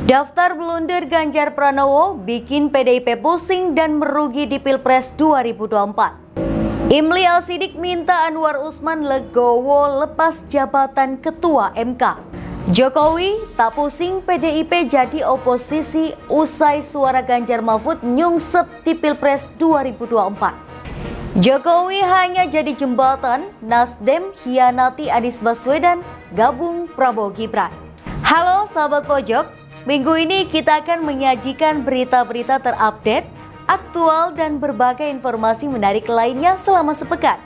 Daftar blunder Ganjar Pranowo bikin PDIP pusing dan merugi di Pilpres 2024. Imli Al-Sidik minta Anwar Usman legowo lepas jabatan Ketua MK. Jokowi tak pusing PDIP jadi oposisi usai suara Ganjar Mahfud nyungsep di Pilpres 2024. Jokowi hanya jadi jembatan, Nasdem hianati Anies Baswedan, gabung Prabowo Gibran. Halo sahabat pojok, minggu ini kita akan menyajikan berita-berita terupdate, aktual dan berbagai informasi menarik lainnya selama sepekan.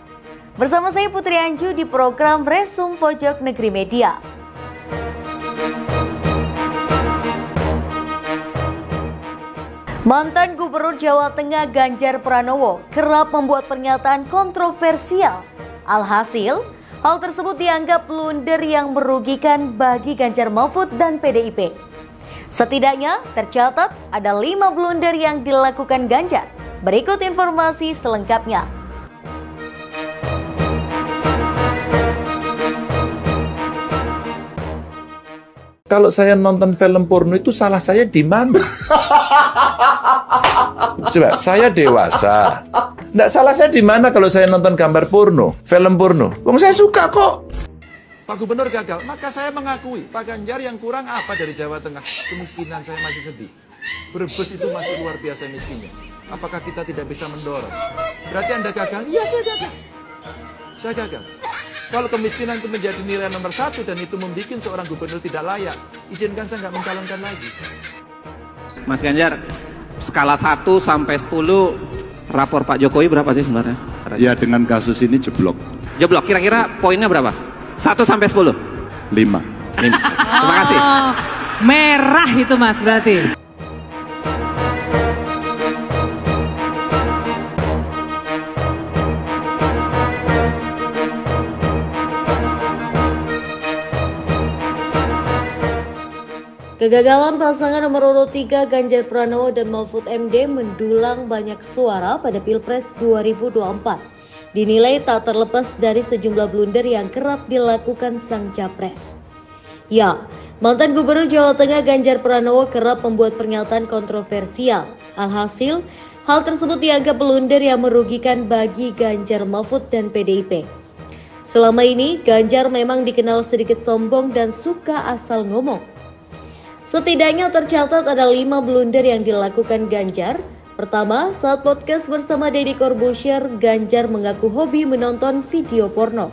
Bersama saya Putri Anju di program Resum Pojok Negeri Media. Mantan Gubernur Jawa Tengah Ganjar Pranowo kerap membuat pernyataan kontroversial. Alhasil, hal tersebut dianggap blunder yang merugikan bagi Ganjar Mahfud dan PDIP. Setidaknya tercatat ada 5 blunder yang dilakukan Ganjar. Berikut informasi selengkapnya. Kalau saya nonton film porno itu salah saya di mana? Coba, saya dewasa. Nggak salah saya di mana kalau saya nonton gambar porno, film porno? Wong saya suka kok. Pak Gubernur gagal, maka saya mengakui Pak Ganjar yang kurang apa dari Jawa Tengah? Kemiskinan saya masih sedih. Brebes itu masih luar biasa miskinnya. Apakah kita tidak bisa mendorong? Berarti Anda gagal? Iya, saya gagal. Saya gagal. Kalau kemiskinan itu menjadi nilai nomor 1 dan itu membuat seorang gubernur tidak layak, izinkan saya nggak mencalonkan lagi. Mas Ganjar, skala 1 sampai 10, rapor Pak Jokowi berapa sih sebenarnya? Ya dengan kasus ini jeblok. Jeblok, kira-kira poinnya berapa? 1 sampai 10? 5. Terima kasih. Merah itu Mas berarti. Kegagalan pasangan nomor urut 3 Ganjar Pranowo dan Mahfud MD mendulang banyak suara pada Pilpres 2024. Dinilai tak terlepas dari sejumlah blunder yang kerap dilakukan sang capres. Ya, mantan Gubernur Jawa Tengah Ganjar Pranowo kerap membuat pernyataan kontroversial. Alhasil, hal tersebut dianggap blunder yang merugikan bagi Ganjar Mahfud dan PDIP. Selama ini, Ganjar memang dikenal sedikit sombong dan suka asal ngomong. Setidaknya tercatat ada 5 blunder yang dilakukan Ganjar. Pertama, saat podcast bersama Deddy Corbuzier, Ganjar mengaku hobi menonton video porno.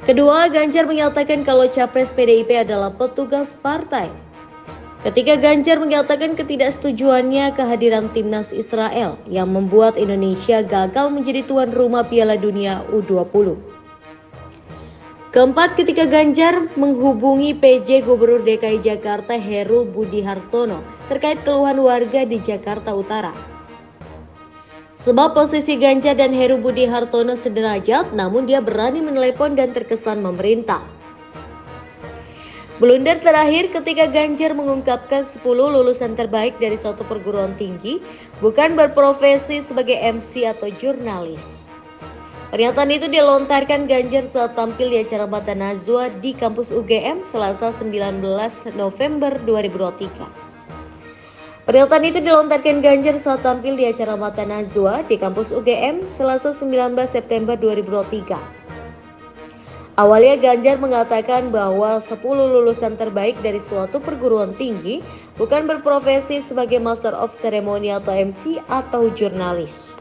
Kedua, Ganjar menyatakan kalau capres PDIP adalah petugas partai. Ketiga, Ganjar menyatakan ketidaksetujuannya kehadiran timnas Israel yang membuat Indonesia gagal menjadi tuan rumah Piala Dunia U20. Keempat, ketika Ganjar menghubungi PJ Gubernur DKI Jakarta Heru Budi Hartono terkait keluhan warga di Jakarta Utara. Sebab posisi Ganjar dan Heru Budi Hartono sederajat, namun dia berani menelepon dan terkesan memerintah. Blunder terakhir ketika Ganjar mengungkapkan 10 lulusan terbaik dari suatu perguruan tinggi bukan berprofesi sebagai MC atau jurnalis. Pernyataan itu dilontarkan Ganjar saat tampil di acara Mata Najwa di kampus UGM Selasa 19 November 2023. Pernyataan itu dilontarkan Ganjar saat tampil di acara Mata Najwa di kampus UGM Selasa 19 September 2023. Awalnya Ganjar mengatakan bahwa 10 lulusan terbaik dari suatu perguruan tinggi bukan berprofesi sebagai Master of Ceremony atau MC atau jurnalis.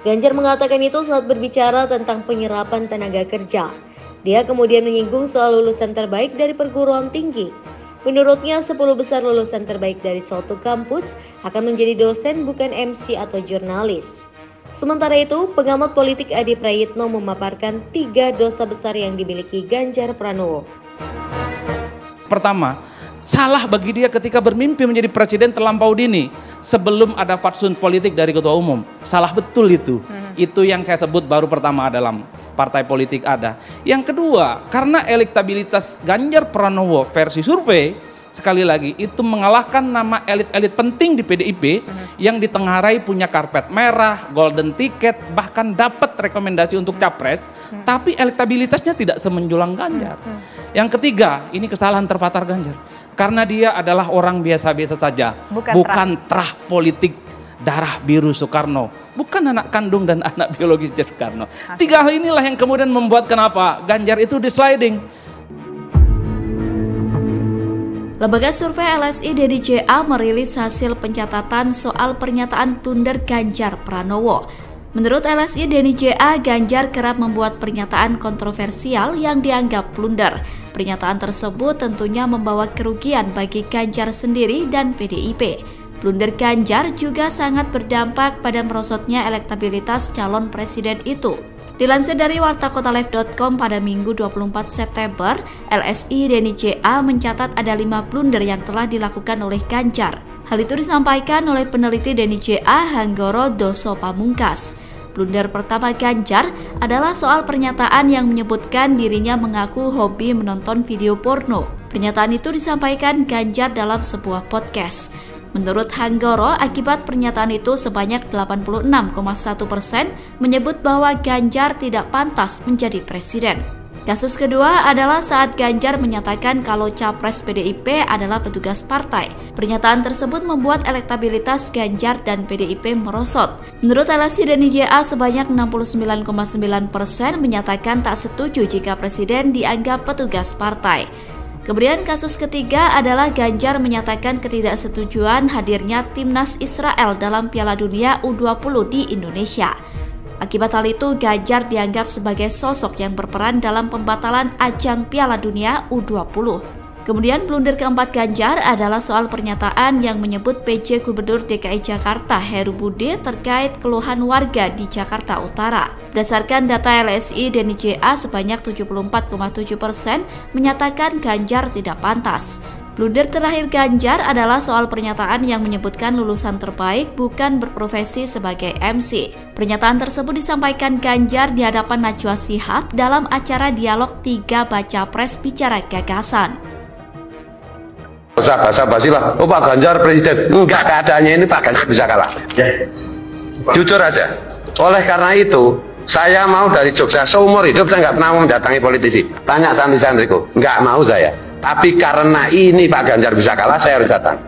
Ganjar mengatakan itu saat berbicara tentang penyerapan tenaga kerja. Dia kemudian menyinggung soal lulusan terbaik dari perguruan tinggi. Menurutnya 10 besar lulusan terbaik dari suatu kampus akan menjadi dosen bukan MC atau jurnalis. Sementara itu, pengamat politik Adi Prayitno memaparkan 3 dosa besar yang dimiliki Ganjar Pranowo. Pertama, salah bagi dia ketika bermimpi menjadi presiden terlampau dini sebelum ada fatsun politik dari ketua umum. Salah betul itu. Itu yang saya sebut baru pertama dalam partai politik ada. Yang kedua, karena elektabilitas Ganjar Pranowo versi survei sekali lagi itu mengalahkan nama elit-elit penting di PDIP yang ditengarai punya karpet merah, golden ticket, bahkan dapat rekomendasi untuk capres, tapi elektabilitasnya tidak semenjulang Ganjar. Yang ketiga, ini kesalahan terfatar Ganjar, karena dia adalah orang biasa-biasa saja, bukan terah politik darah biru Soekarno, bukan anak kandung dan anak biologisnya Soekarno. Tiga hal inilah yang kemudian membuat kenapa Ganjar itu disliding. Lembaga survei LSI DNJA merilis hasil pencatatan soal pernyataan blunder Ganjar Pranowo. Menurut LSI DNJA, Ganjar kerap membuat pernyataan kontroversial yang dianggap blunder. Pernyataan tersebut tentunya membawa kerugian bagi Ganjar sendiri dan PDIP. Blunder Ganjar juga sangat berdampak pada merosotnya elektabilitas calon presiden itu. Dilansir dari wartakotalive.com pada Minggu 24 September, LSI DNJA mencatat ada 5 blunder yang telah dilakukan oleh Ganjar. Hal itu disampaikan oleh peneliti DNJA Hanggoro Doso Pamungkas. Blunder pertama Ganjar adalah soal pernyataan yang menyebutkan dirinya mengaku hobi menonton video porno. Pernyataan itu disampaikan Ganjar dalam sebuah podcast. Menurut Hanggoro, akibat pernyataan itu sebanyak 86,1% menyebut bahwa Ganjar tidak pantas menjadi presiden. Kasus kedua adalah saat Ganjar menyatakan kalau capres PDIP adalah petugas partai. Pernyataan tersebut membuat elektabilitas Ganjar dan PDIP merosot. Menurut LSI DNJA, sebanyak 69,9% menyatakan tak setuju jika presiden dianggap petugas partai. Kemudian kasus ketiga adalah Ganjar menyatakan ketidaksetujuan hadirnya timnas Israel dalam Piala Dunia U20 di Indonesia. Akibat hal itu, Ganjar dianggap sebagai sosok yang berperan dalam pembatalan ajang Piala Dunia U20. Kemudian blunder keempat Ganjar adalah soal pernyataan yang menyebut PJ Gubernur DKI Jakarta Heru Budi terkait keluhan warga di Jakarta Utara. Berdasarkan data LSI DNJA, sebanyak 74,7% menyatakan Ganjar tidak pantas. Blunder terakhir Ganjar adalah soal pernyataan yang menyebutkan lulusan terbaik bukan berprofesi sebagai MC. Pernyataan tersebut disampaikan Ganjar di hadapan Najwa Shihab dalam acara dialog 3 Baca Pres Bicara Gagasan. Usah basa-basi lah, oh Pak Ganjar presiden, enggak, keadaannya ini Pak Ganjar bisa kalah. Jujur aja, oleh karena itu saya mau dari Jogja, seumur hidup saya nggak pernah mau mendatangi politisi. Tanya santri-santriku, nggak mau saya. Tapi karena ini Pak Ganjar bisa kalah, saya harus datang.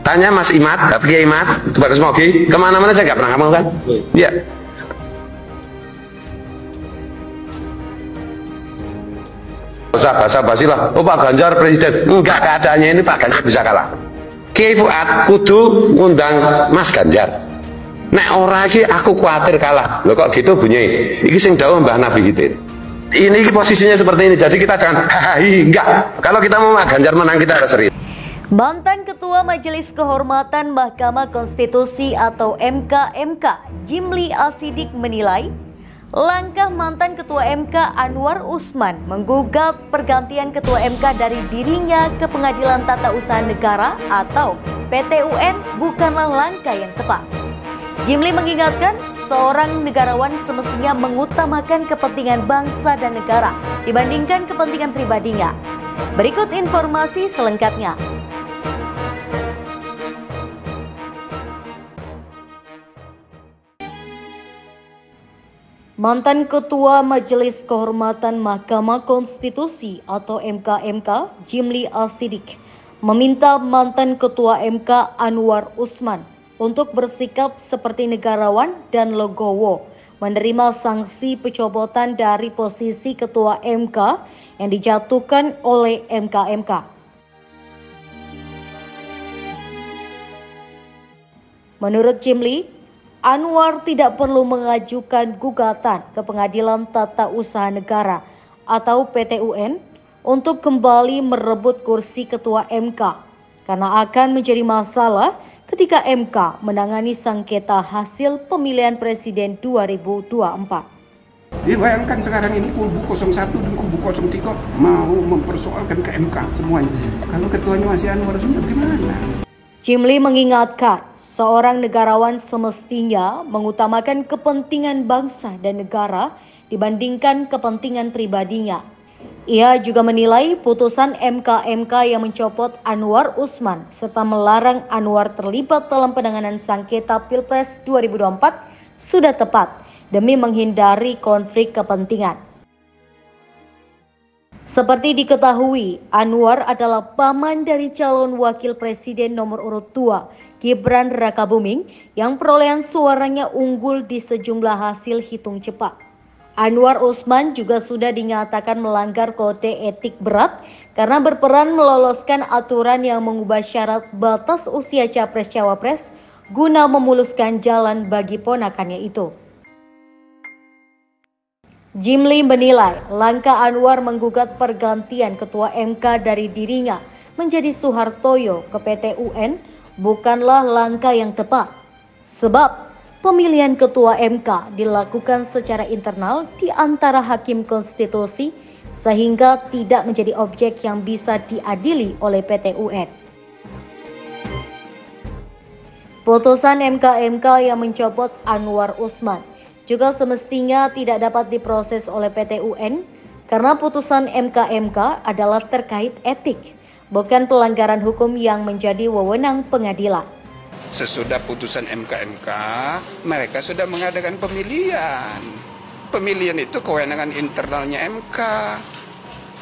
Tanya Mas Imad, Kiai Imad, Pak Smogi, kemana-mana saya nggak pernah mau kan? Iya. Usah basa-basi lah, oh Pak Ganjar presiden, enggak, keadaannya ini Pak Ganjar bisa kalah. Kiai Fuad kudu ngundang Mas Ganjar. Nek ora iki aku khawatir kalah. Loh kok gitu bunyi? Iki sing dawuh Mbah Nabi gitu. Ini posisinya seperti ini, jadi kita jangan hahi, enggak. Kalau kita mau Mas Ganjar menang, kita harus serius. Mantan Ketua Majelis Kehormatan Mahkamah Konstitusi atau MKMK, Jimli Al-Siddiq menilai langkah mantan Ketua MK Anwar Usman menggugat pergantian Ketua MK dari dirinya ke Pengadilan Tata Usaha Negara atau PT-UN bukanlah langkah yang tepat. Jimli mengingatkan seorang negarawan semestinya mengutamakan kepentingan bangsa dan negara dibandingkan kepentingan pribadinya. Berikut informasi selengkapnya. Mantan Ketua Majelis Kehormatan Mahkamah Konstitusi atau MKMK, Jimli Al-Siddiq, meminta mantan Ketua MK Anwar Usman untuk bersikap seperti negarawan dan legowo, menerima sanksi pencopotan dari posisi Ketua MK yang dijatuhkan oleh MKMK. Menurut Jimli, Anwar tidak perlu mengajukan gugatan ke Pengadilan Tata Usaha Negara atau PT-UN untuk kembali merebut kursi Ketua MK karena akan menjadi masalah ketika MK menangani sengketa hasil pemilihan presiden 2024. Bayangkan sekarang ini kubu 01 dan kubu 03 mau mempersoalkan ke MK semuanya. Kalau ketuanya masih Anwar Usman gimana? Jimli mengingatkan seorang negarawan semestinya mengutamakan kepentingan bangsa dan negara dibandingkan kepentingan pribadinya. Ia juga menilai putusan MK yang mencopot Anwar Usman serta melarang Anwar terlibat dalam penanganan sengketa Pilpres 2024 sudah tepat demi menghindari konflik kepentingan. Seperti diketahui, Anwar adalah paman dari calon wakil presiden nomor urut 2, Gibran Rakabuming, yang perolehan suaranya unggul di sejumlah hasil hitung cepat. Anwar Usman juga sudah dinyatakan melanggar kode etik berat karena berperan meloloskan aturan yang mengubah syarat batas usia capres-cawapres guna memuluskan jalan bagi ponakannya itu. Jimli menilai langkah Anwar menggugat pergantian ketua MK dari dirinya menjadi Soehartoyo ke PT UN bukanlah langkah yang tepat. Sebab pemilihan ketua MK dilakukan secara internal di antara hakim konstitusi sehingga tidak menjadi objek yang bisa diadili oleh PT UN. Putusan MK yang mencopot Anwar Usman juga semestinya tidak dapat diproses oleh PT UN karena putusan MK adalah terkait etik, bukan pelanggaran hukum yang menjadi wewenang pengadilan. Sesudah putusan MK, mereka sudah mengadakan pemilihan. Pemilihan itu kewenangan internalnya MK.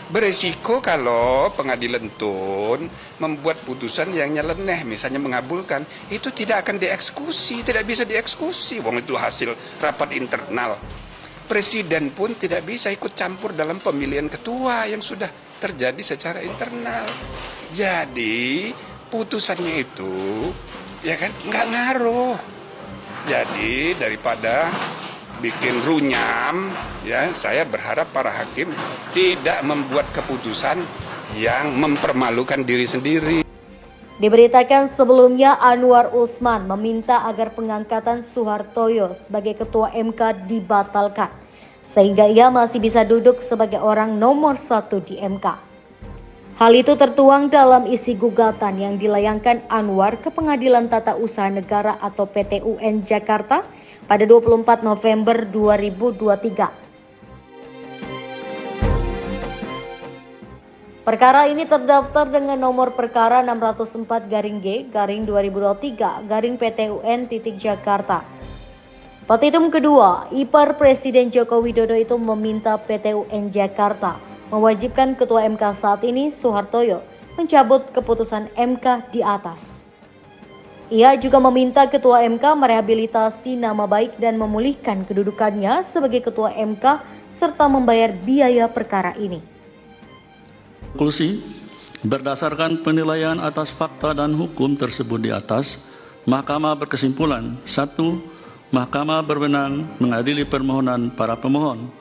Beresiko kalau pengadilan tun membuat putusan yang nyeleneh, misalnya mengabulkan, itu tidak akan dieksekusi, tidak bisa dieksekusi. Wong itu hasil rapat internal. Presiden pun tidak bisa ikut campur dalam pemilihan ketua yang sudah terjadi secara internal. Jadi putusannya itu ya kan nggak ngaruh. Jadi daripada bikin runyam, ya saya berharap para hakim tidak membuat keputusan yang mempermalukan diri sendiri. Diberitakan sebelumnya Anwar Usman meminta agar pengangkatan Soehartoyo sebagai ketua MK dibatalkan sehingga ia masih bisa duduk sebagai orang nomor 1 di MK. Hal itu tertuang dalam isi gugatan yang dilayangkan Anwar ke Pengadilan Tata Usaha Negara atau PT UN Jakarta pada 24 November 2023. Perkara ini terdaftar dengan nomor perkara 604-G/2023-PT UN Petitum kedua, ipar Presiden Joko Widodo itu meminta PT UN Jakarta mewajibkan Ketua MK saat ini, Soehartoyo, mencabut keputusan MK di atas. Ia juga meminta Ketua MK merehabilitasi nama baik dan memulihkan kedudukannya sebagai Ketua MK serta membayar biaya perkara ini. Konklusi, berdasarkan penilaian atas fakta dan hukum tersebut di atas, Mahkamah berkesimpulan: 1. Mahkamah berwenang mengadili permohonan para pemohon.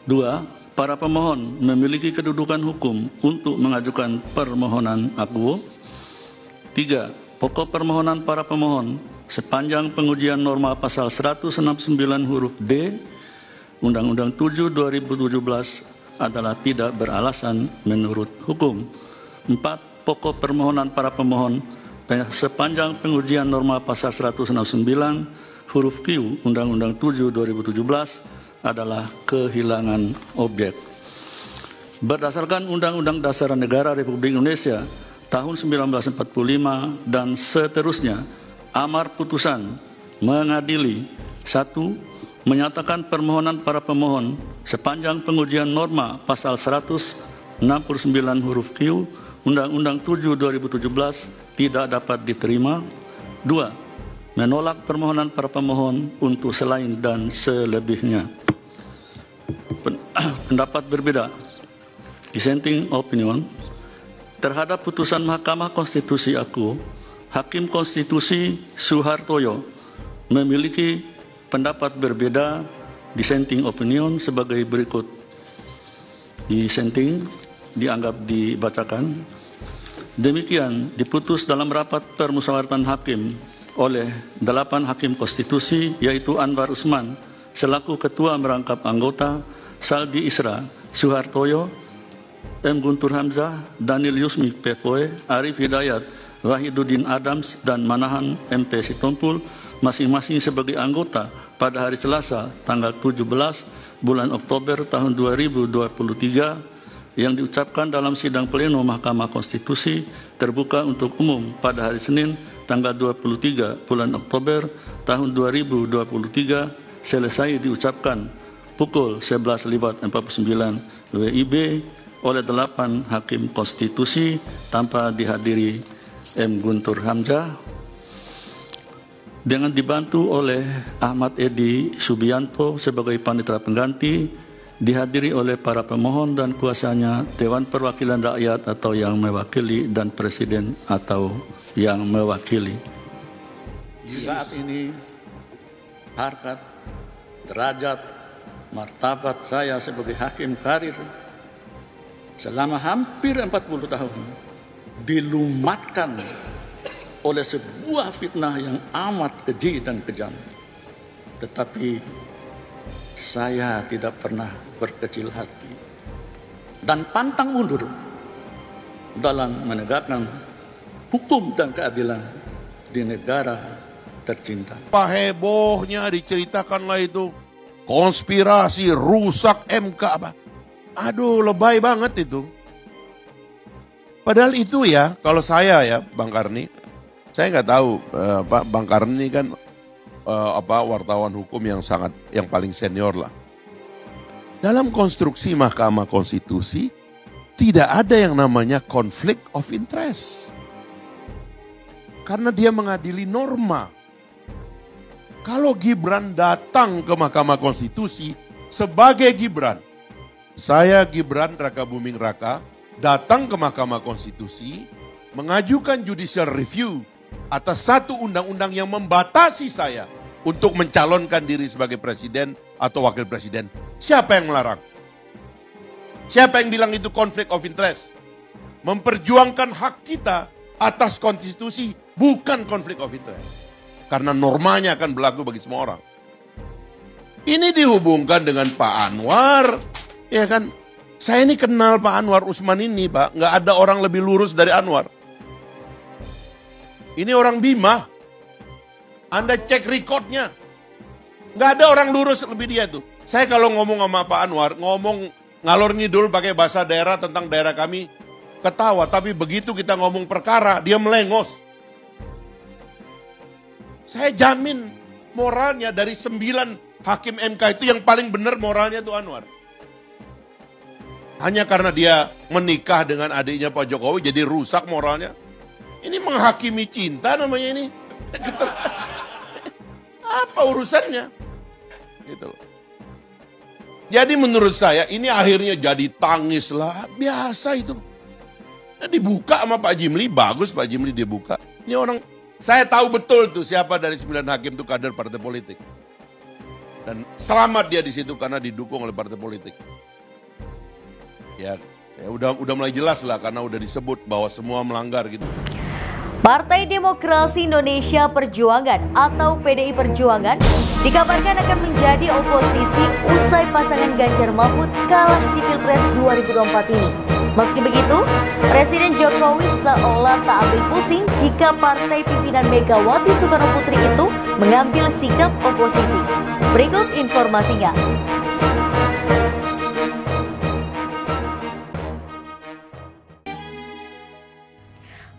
2. Para pemohon memiliki kedudukan hukum untuk mengajukan permohonan akuo. 3. Pokok permohonan para pemohon sepanjang pengujian norma pasal 169 huruf D Undang-Undang 7 2017 adalah tidak beralasan menurut hukum. 4. Pokok permohonan para pemohon sepanjang pengujian norma pasal 169 huruf Q Undang-Undang 7 2017 adalah kehilangan objek. Berdasarkan Undang-Undang Dasar Negara Republik Indonesia tahun 1945 dan seterusnya, amar putusan mengadili: 1. Menyatakan permohonan para pemohon sepanjang pengujian norma pasal 169 huruf Q Undang-Undang 7 2017 tidak dapat diterima. 2. Menolak permohonan para pemohon untuk selain dan selebihnya. Pendapat berbeda, dissenting opinion, terhadap putusan Mahkamah Konstitusi aku, Hakim Konstitusi Soehartoyo memiliki pendapat berbeda, dissenting opinion, sebagai berikut. Dissenting dianggap dibacakan. Demikian diputus dalam rapat permusyawaratan hakim oleh 8 hakim konstitusi, yaitu Anwar Usman selaku ketua merangkap anggota, Saldi Isra, Soehartoyo, M. Guntur Hamzah, Daniel Yusmik Pepoe, Arif Hidayat, Wahiduddin Adams, dan Manahan MP Sitompul, masing-masing sebagai anggota pada hari Selasa tanggal 17 bulan Oktober tahun 2023 yang diucapkan dalam sidang pleno Mahkamah Konstitusi terbuka untuk umum pada hari Senin tanggal 23 bulan Oktober tahun 2023 selesai diucapkan pukul 11.49 WIB oleh 8 Hakim Konstitusi tanpa dihadiri M. Guntur Hamzah dengan dibantu oleh Ahmad Edi Subianto sebagai panitera pengganti, dihadiri oleh para pemohon dan kuasanya, Dewan Perwakilan Rakyat atau yang mewakili, dan Presiden atau yang mewakili. Saat ini harkat, derajat, martabat saya sebagai hakim karir selama hampir 40 tahun dilumatkan oleh sebuah fitnah yang amat keji dan kejam. Tetapi saya tidak pernah berkecil hati dan pantang mundur dalam menegakkan hukum dan keadilan di negara tercinta. Apa hebohnya diceritakanlah itu konspirasi rusak MK apa. Aduh, lebay banget itu. Padahal itu ya, kalau saya ya Bang Karni, saya nggak tahu Bang Karni kan wartawan hukum yang paling senior lah. Dalam konstruksi Mahkamah Konstitusi tidak ada yang namanya conflict of interest. Karena dia mengadili norma. Kalau Gibran datang ke Mahkamah Konstitusi sebagai Gibran, saya Gibran Raka Buming Raka datang ke Mahkamah Konstitusi mengajukan judicial review atas satu undang-undang yang membatasi saya untuk mencalonkan diri sebagai presiden atau wakil presiden. Siapa yang melarang? Siapa yang bilang itu conflict of interest? Memperjuangkan hak kita atas konstitusi bukan conflict of interest. Karena normanya akan berlaku bagi semua orang. Ini dihubungkan dengan Pak Anwar, ya kan? Saya ini kenal Pak Anwar Usman ini, Pak. Nggak ada orang lebih lurus dari Anwar. Ini orang Bima. Anda cek rekodnya. Nggak ada orang lurus lebih dia tuh. Saya kalau ngomong sama Pak Anwar, ngomong ngalor ngidul pakai bahasa daerah tentang daerah kami, ketawa. Tapi begitu kita ngomong perkara, dia melengos. Saya jamin moralnya dari 9 hakim MK itu yang paling benar moralnya itu Anwar. Hanya karena dia menikah dengan adiknya Pak Jokowi jadi rusak moralnya. Ini menghakimi cinta namanya ini. Apa urusannya? Gitu. Jadi menurut saya ini akhirnya jadi tangis lah. Biasa itu. Dibuka sama Pak Jimli, bagus Pak Jimli dibuka. Ini orang, saya tahu betul tuh siapa dari 9 hakim itu kader partai politik. Dan selamat dia di situ karena didukung oleh partai politik. Ya udah mulai jelas lah karena udah disebut bahwa semua melanggar gitu. Partai Demokrasi Indonesia Perjuangan atau PDI Perjuangan dikabarkan akan menjadi oposisi usai pasangan Ganjar Mahfud kalah di Pilpres 2024 ini. Meski begitu, Presiden Jokowi seolah tak ambil pusing jika partai pimpinan Megawati Soekarnoputri itu mengambil sikap oposisi. Berikut informasinya.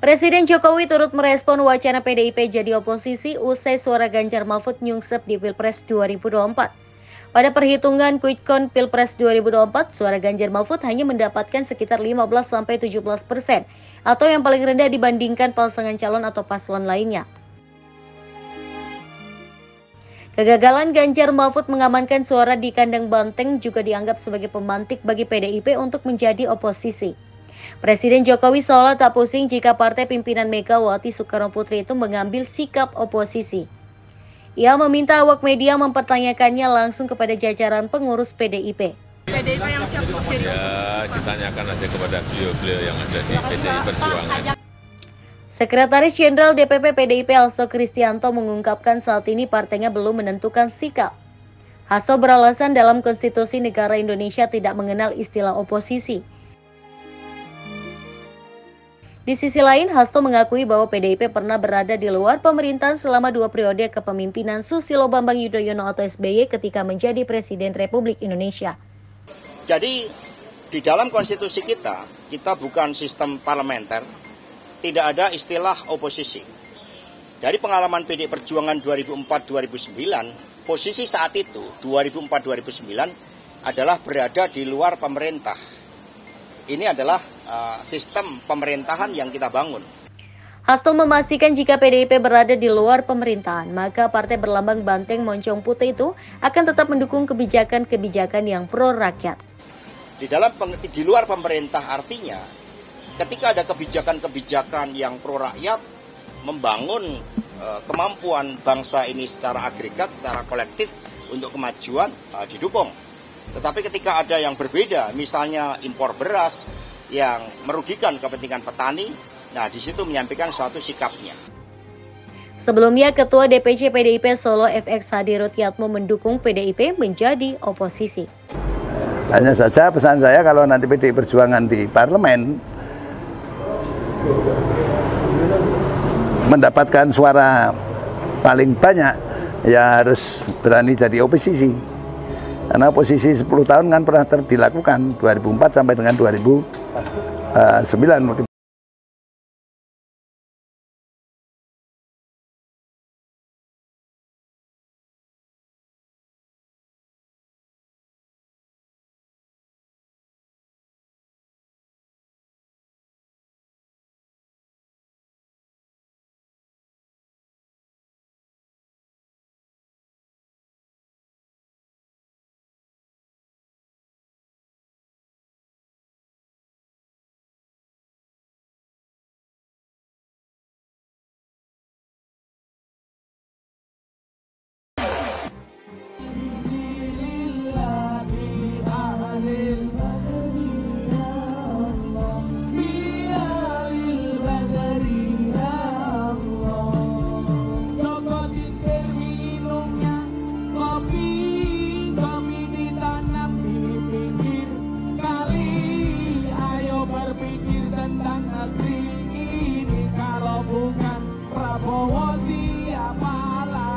Presiden Jokowi turut merespon wacana PDIP jadi oposisi usai suara Ganjar Mahfud nyungsep di Pilpres 2024. Pada perhitungan quick count Pilpres 2024, suara Ganjar Mahfud hanya mendapatkan sekitar 15-17% atau yang paling rendah dibandingkan pasangan calon atau paslon lainnya. Kegagalan Ganjar Mahfud mengamankan suara di kandang banteng juga dianggap sebagai pemantik bagi PDIP untuk menjadi oposisi. Presiden Jokowi seolah tak pusing jika partai pimpinan Megawati Soekarnoputri itu mengambil sikap oposisi. Ia meminta awak media mempertanyakannya langsung kepada jajaran pengurus PDIP. PDIP yang siap untuk jadi oposisi? Ya, ditanyakan aja kepada beliau-beliau yang ada di PDI Perjuangan. Sekretaris Jenderal DPP PDIP Hasto Kristianto mengungkapkan saat ini partainya belum menentukan sikap. Hasto beralasan dalam konstitusi negara Indonesia tidak mengenal istilah oposisi. Di sisi lain, Hasto mengakui bahwa PDIP pernah berada di luar pemerintahan selama 2 periode kepemimpinan Susilo Bambang Yudhoyono atau SBY ketika menjadi Presiden Republik Indonesia. Jadi di dalam konstitusi kita bukan sistem parlementer, tidak ada istilah oposisi. Dari pengalaman PDI Perjuangan 2004-2009, posisi saat itu, 2004-2009, adalah berada di luar pemerintah. Ini adalah sistem pemerintahan yang kita bangun. Hasto memastikan jika PDIP berada di luar pemerintahan, maka partai berlambang banteng moncong putih itu akan tetap mendukung kebijakan-kebijakan yang pro rakyat. Di luar pemerintah artinya, ketika ada kebijakan-kebijakan yang pro rakyat, membangun kemampuan bangsa ini secara agregat, secara kolektif untuk kemajuan, didukung. Tetapi ketika ada yang berbeda, misalnya impor beras yang merugikan kepentingan petani, nah di situ menyampaikan suatu sikapnya. Sebelumnya, Ketua DPC PDIP Solo FX Hadi Rutyatmo mendukung PDIP menjadi oposisi. Hanya saja pesan saya kalau nanti PDI Perjuangan di parlemen mendapatkan suara paling banyak, ya harus berani jadi oposisi. Karena oposisi 10 tahun kan pernah dilakukan 2004 sampai dengan 2009.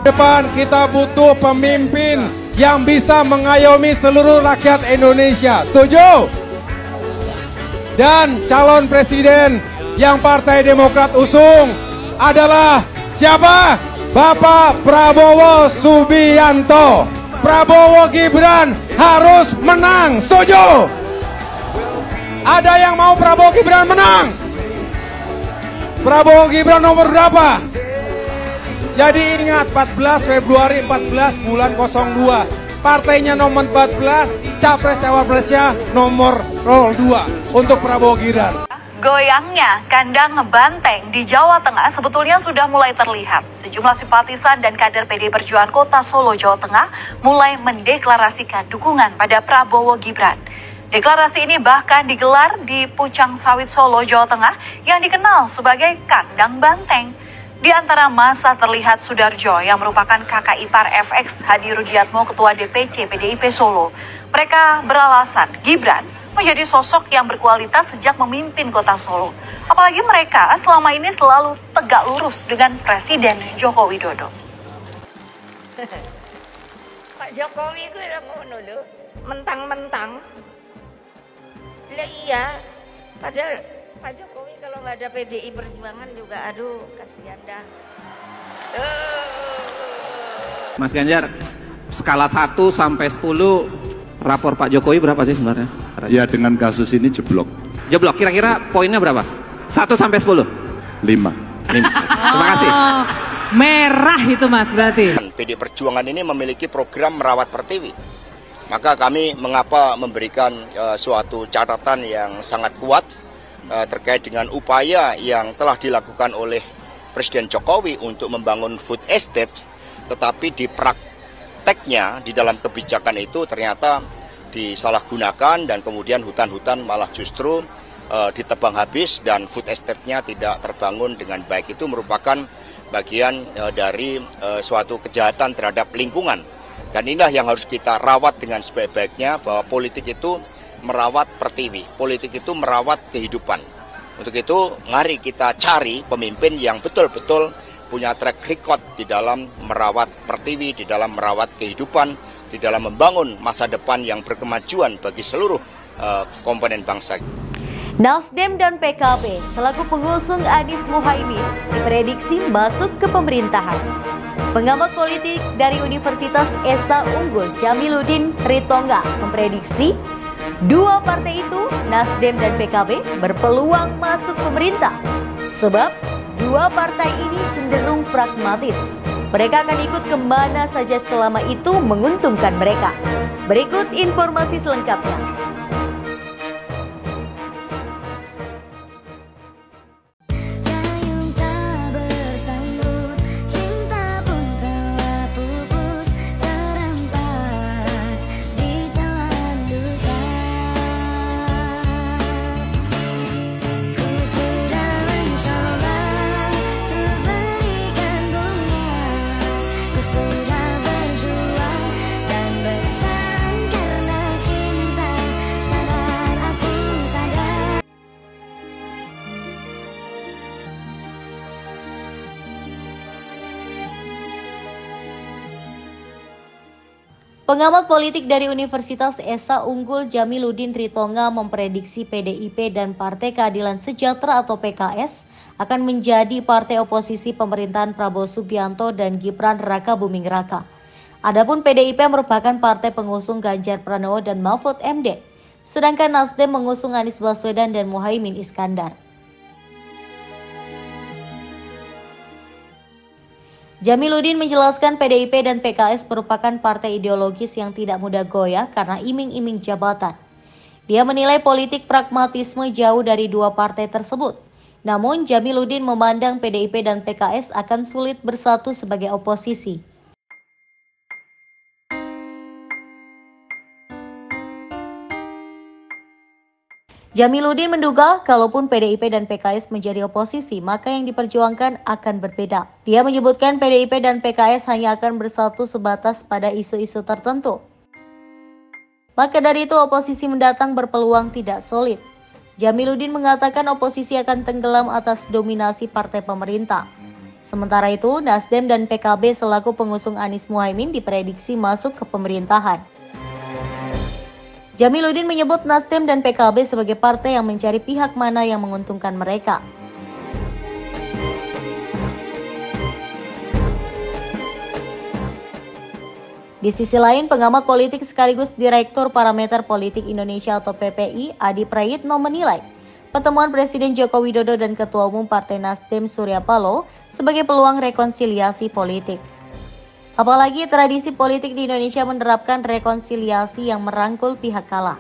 Depan kita butuh pemimpin yang bisa mengayomi seluruh rakyat Indonesia. Setuju? Dan calon presiden yang Partai Demokrat usung adalah siapa? Bapak Prabowo Subianto. Prabowo Gibran harus menang. Setuju? Ada yang mau Prabowo Gibran menang? Prabowo Gibran nomor berapa? Jadi ingat, 14 Februari 14 bulan 02. Partainya nomor 14, capres cawapresnya nomor 02 untuk Prabowo Gibran. Goyangnya kandang banteng di Jawa Tengah sebetulnya sudah mulai terlihat. Sejumlah simpatisan dan kader PDI Perjuangan Kota Solo, Jawa Tengah mulai mendeklarasikan dukungan pada Prabowo Gibran. Deklarasi ini bahkan digelar di Pucang Sawit Solo, Jawa Tengah yang dikenal sebagai kandang banteng. Di antara masa terlihat Sudarjo yang merupakan kakak ipar FX Hadi Rutyatmo, Ketua DPC PDIP Solo. Mereka beralasan Gibran menjadi sosok yang berkualitas sejak memimpin Kota Solo. Apalagi mereka selama ini selalu tegak lurus dengan Presiden Joko Widodo. Pak Jokowi itu ngono lho, mentang-mentang. Lah iya, padahal Pak Jokowi kalau nggak ada PDI Perjuangan juga, aduh kasihan dah. Mas Ganjar, skala 1 sampai 10, rapor Pak Jokowi berapa sih sebenarnya? Ya dengan kasus ini jeblok. Jeblok, kira-kira poinnya berapa? 1 sampai 10? 5. Terima kasih. Merah itu Mas berarti. PDI Perjuangan ini memiliki program merawat Pertiwi. Maka kami mengapa memberikan suatu catatan yang sangat kuat terkait dengan upaya yang telah dilakukan oleh Presiden Jokowi untuk membangun food estate, tetapi di prakteknya di dalam kebijakan itu ternyata disalahgunakan dan kemudian hutan-hutan malah justru ditebang habis dan food estate-nya tidak terbangun dengan baik. Itu merupakan bagian dari suatu kejahatan terhadap lingkungan. Dan inilah yang harus kita rawat dengan sebaik-baiknya, bahwa politik itu merawat Pertiwi, politik itu merawat kehidupan. Untuk itu mari kita cari pemimpin yang betul-betul punya track record di dalam merawat Pertiwi, di dalam merawat kehidupan, di dalam membangun masa depan yang berkemajuan bagi seluruh komponen bangsa. Nasdem dan PKB selaku pengusung Anies Muhaimin diprediksi masuk ke pemerintahan. Pengamat politik dari Universitas Esa Unggul Jamiluddin Ritonga memprediksi dua partai itu, Nasdem dan PKB, berpeluang masuk pemerintah. Sebab dua partai ini cenderung pragmatis. Mereka akan ikut kemana saja selama itu menguntungkan mereka. Berikut informasi selengkapnya. Pengamat politik dari Universitas Esa Unggul Jamiluddin Ritonga memprediksi PDIP dan Partai Keadilan Sejahtera atau PKS akan menjadi partai oposisi pemerintahan Prabowo Subianto dan Gibran Rakabuming Raka. Adapun PDIP merupakan partai pengusung Ganjar Pranowo dan Mahfud MD, sedangkan Nasdem mengusung Anies Baswedan dan Muhaimin Iskandar. Jamiluddin menjelaskan PDIP dan PKS merupakan partai ideologis yang tidak mudah goyah karena iming-iming jabatan. Dia menilai politik pragmatisme jauh dari dua partai tersebut. Namun Jamiluddin memandang PDIP dan PKS akan sulit bersatu sebagai oposisi. Jamiluddin menduga kalaupun PDIP dan PKS menjadi oposisi, maka yang diperjuangkan akan berbeda. Dia menyebutkan PDIP dan PKS hanya akan bersatu sebatas pada isu-isu tertentu. Maka dari itu oposisi mendatang berpeluang tidak solid. Jamiluddin mengatakan oposisi akan tenggelam atas dominasi partai pemerintah. Sementara itu, Nasdem dan PKB selaku pengusung Anies Muhaimin diprediksi masuk ke pemerintahan. Jamiluddin menyebut Nasdem dan PKB sebagai partai yang mencari pihak mana yang menguntungkan mereka. Di sisi lain, pengamat politik sekaligus Direktur Parameter Politik Indonesia atau PPI, Adi Prayitno menilai pertemuan Presiden Joko Widodo dan Ketua Umum Partai Nasdem Surya Paloh sebagai peluang rekonsiliasi politik. Apalagi tradisi politik di Indonesia menerapkan rekonsiliasi yang merangkul pihak kalah.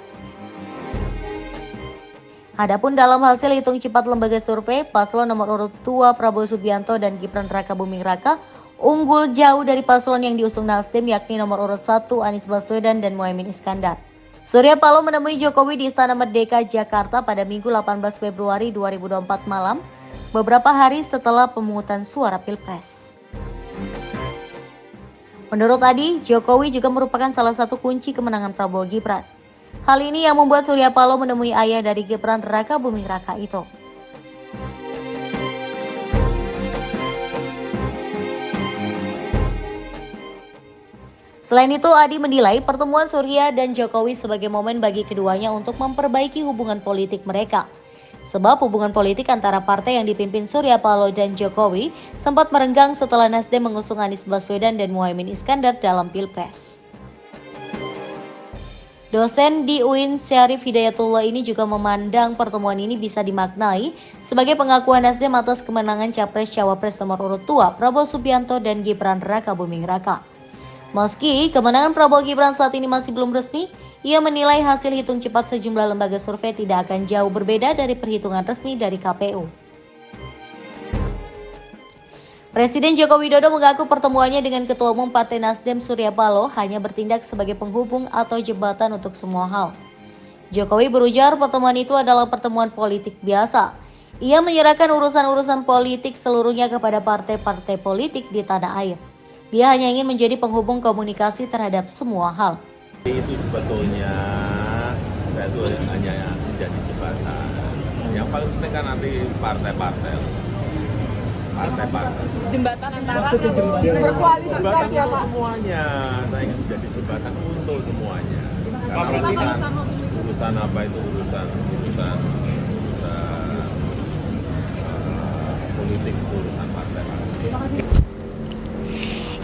Adapun dalam hasil hitung cepat lembaga survei, paslon nomor urut 2 Prabowo Subianto dan Gibran Rakabuming Raka unggul jauh dari paslon yang diusung Nasdem yakni nomor urut 1 Anies Baswedan dan Muhaimin Iskandar. Surya Paloh menemui Jokowi di Istana Merdeka, Jakarta pada Minggu 18 Februari 2024 malam, beberapa hari setelah pemungutan suara Pilpres. Menurut Adi, Jokowi juga merupakan salah satu kunci kemenangan Prabowo Gibran. Hal ini yang membuat Surya Paloh menemui ayah dari Gibran Rakabuming Raka itu. Selain itu, Adi menilai pertemuan Surya dan Jokowi sebagai momen bagi keduanya untuk memperbaiki hubungan politik mereka. Sebab hubungan politik antara partai yang dipimpin Surya Paloh dan Jokowi sempat merenggang setelah Nasdem mengusung Anies Baswedan dan Muhaimin Iskandar dalam Pilpres. Dosen di UIN Syarif Hidayatullah ini juga memandang pertemuan ini bisa dimaknai sebagai pengakuan Nasdem atas kemenangan Capres-Cawapres nomor urut 2 Prabowo Subianto dan Gibran Rakabuming Raka. Meski kemenangan Prabowo Gibran saat ini masih belum resmi, ia menilai hasil hitung cepat sejumlah lembaga survei tidak akan jauh berbeda dari perhitungan resmi dari KPU. Presiden Joko Widodo mengaku pertemuannya dengan Ketua Umum Partai Nasdem Surya Paloh hanya bertindak sebagai penghubung atau jembatan untuk semua hal. Jokowi berujar pertemuan itu adalah pertemuan politik biasa. Ia menyerahkan urusan-urusan politik seluruhnya kepada partai-partai politik di tanah air. Dia hanya ingin menjadi penghubung komunikasi terhadap semua hal. Itu sebetulnya saya itu hanya menjadi jembatan. Yang paling penting kan nanti partai-partai. Jembatan antara berkoalisi jembatan saja, Pak. Semuanya. Saya ingin menjadi jembatan untuk semuanya. Karena urusan apa itu urusan politik, urusan partai.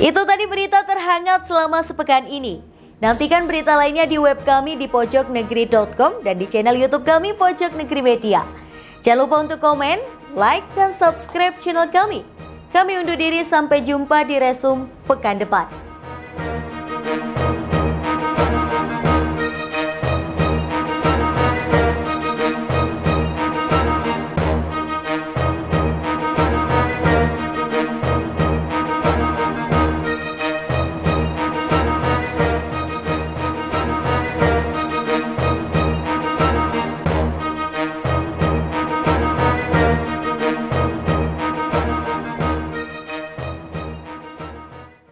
Itu tadi berita terhangat selama sepekan ini. Nantikan berita lainnya di web kami di pojoknegeri.com dan di channel YouTube kami Pojok Negeri Media. Jangan lupa untuk komen, like, dan subscribe channel kami. Kami undur diri, sampai jumpa di Resum pekan depan.